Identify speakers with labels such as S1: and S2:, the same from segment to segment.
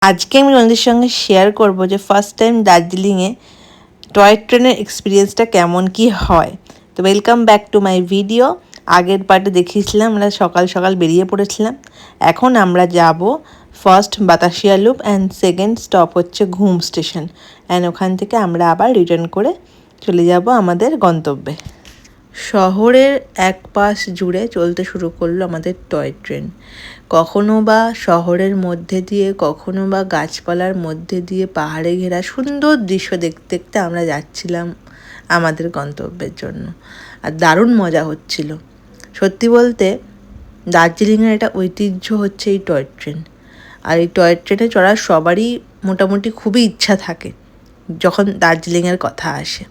S1: আজকে আমি তোমাদের সঙ্গে শেয়ার করব যে ফার্স্ট টাইম দার্জিলিংয়ে টয় ট্রেনের এক্সপিরিয়েন্সটা কেমন কি হয়। তো welcome back to my video. আগের পার্টে দেখিয়েছিলাম আমরা সকাল সকাল বেরিয়ে পড়েছিলাম। এখন আমরা যাব first Batasia loop and second stop হচ্ছে ঘুম স্টেশন, অ্যান্ড ওখান থেকে আমরা আবার রিটার্ন করে চলে যাব আমাদের গন্তব্যে। শহরের এক পাশ জুড়ে চলতে শুরু করলো আমাদের টয় ট্রেন। কখনো বা শহরের মধ্যে দিয়ে, কখনো বা গাছপালার মধ্যে দিয়ে পাহাড়ে ঘেরা সুন্দর দৃশ্য দেখতে দেখতে আমরা যাচ্ছিলাম আমাদের গন্তব্যের জন্য, আর দারুণ মজা হচ্ছিল। সত্যি বলতে দার্জিলিংয়ের একটা ঐতিহ্য হচ্ছে এই টয় ট্রেন, আর এই টয় ট্রেনে চড়ার সবারই মোটামুটি খুবই ইচ্ছা থাকে যখন দার্জিলিংয়ের কথা আসে।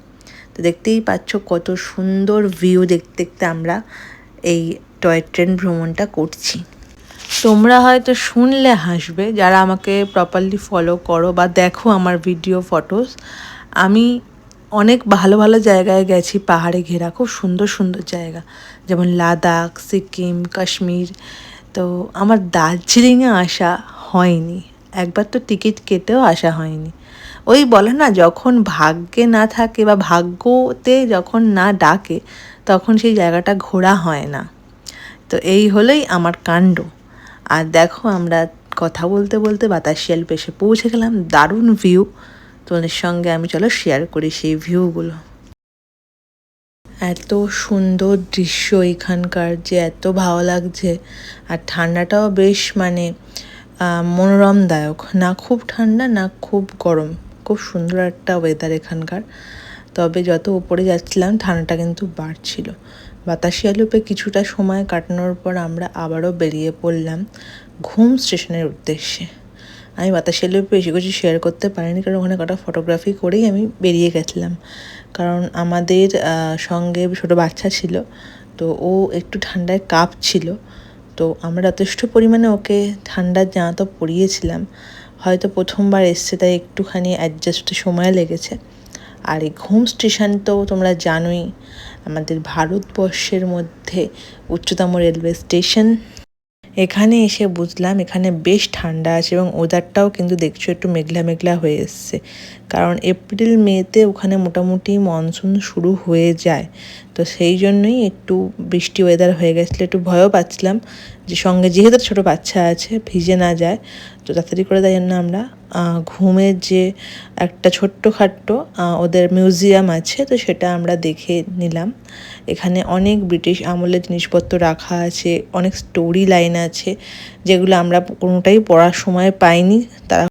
S1: তো দেখতেই পাচ্ছ কত সুন্দর ভিউ দেখতে দেখতে আমরা এই টয় ট্রেন ভ্রমণটা করছি। তোমরা হয়তো শুনলে হাসবে যারা আমাকে প্রপারলি ফলো করো বা দেখো আমার ভিডিও ফটোস। আমি অনেক ভালো ভালো জায়গায় গেছি, পাহাড়ে ঘেরা খুব সুন্দর সুন্দর জায়গা, যেমন লাদাখ, সিকিম, কাশ্মীর। তো আমার দার্জিলিংয়ে আসা হয়নি, একবার তো টিকিট কেটেও আসা হয়নি। ওই বলে না, যখন ভাগ্যে না থাকে বা ভাগ্যতে যখন না ডাকে তখন সেই জায়গাটা ঘোরা হয় না। তো এই হলোই আমার কাণ্ড। আর দেখো আমরা কথা বলতে বলতে বাতাসিয়া লুপে এসে পৌঁছে গেলাম। দারুণ ভিউ, তোমাদের সঙ্গে আমি চলো শেয়ার করি সেই ভিউগুলো। এত সুন্দর দৃশ্য এখানকার যে এত ভালো লাগছে, আর ঠান্ডাটাও বেশ মনোরমদায়ক, না খুব ঠান্ডা না খুব গরম, খুব সুন্দর একটা ওয়েদার এখানকার। তবে যত উপরে যাচ্ছিলাম ঠান্ডাটা কিন্তু বাড়ছিল। বাতাসিয়া লুপে কিছুটা সময় কাটানোর পর আমরা আবারও বেরিয়ে পড়লাম ঘুম স্টেশনের উদ্দেশ্যে। আমি বাতাসিয়া লুপে বেশি কিছু শেয়ার করতে পারিনি, কারণ ওখানে কটা ফটোগ্রাফি করেই আমি বেরিয়ে গেছিলাম। কারণ আমাদের সঙ্গে ছোটো বাচ্চা ছিল, তো ও একটু ঠান্ডায় কাঁপছিল। তো আমরা যথেষ্ট পরিমাণে ওকে ঠান্ডার জামা তো পরিয়েছিলাম। হয়তো প্রথমবার এসছে তাই একটুখানি অ্যাডজাস্টে সময় লেগেছে। আর এই ঘুম স্টেশন তো তোমরা জানোই আমাদের ভারতবর্ষের মধ্যে উচ্চতম রেলওয়ে স্টেশন। এখানে এসে বুঝলাম এখানে বেশ ঠান্ডা আছে, এবং ওয়েদারটাও কিন্তু দেখছো একটু মেঘলা মেঘলা হয়ে এসছে, কারণ এপ্রিল মেতে ওখানে মোটামুটি মনসুন শুরু হয়ে যায়। তো সেই জন্যই একটু বৃষ্টি ওয়েদার হয়ে গেছিলো। একটু ভয়ও পাচ্ছিলাম যে সঙ্গে যেহেতু ছোটো বাচ্চা আছে ভিজে না যায়, তো তাড়াতাড়ি করে তাই জন্য আমরা ঘুমের যে একটা ছোট্টখাট্টো ওদের মিউজিয়াম আছে, তো সেটা আমরা দেখে নিলাম। এখানে অনেক ব্রিটিশ আমলের জিনিসপত্র রাখা আছে, অনেক স্টোরি লাইন আছে যেগুলো আমরা কোনোটাই পড়ার সময় পাইনি। তারা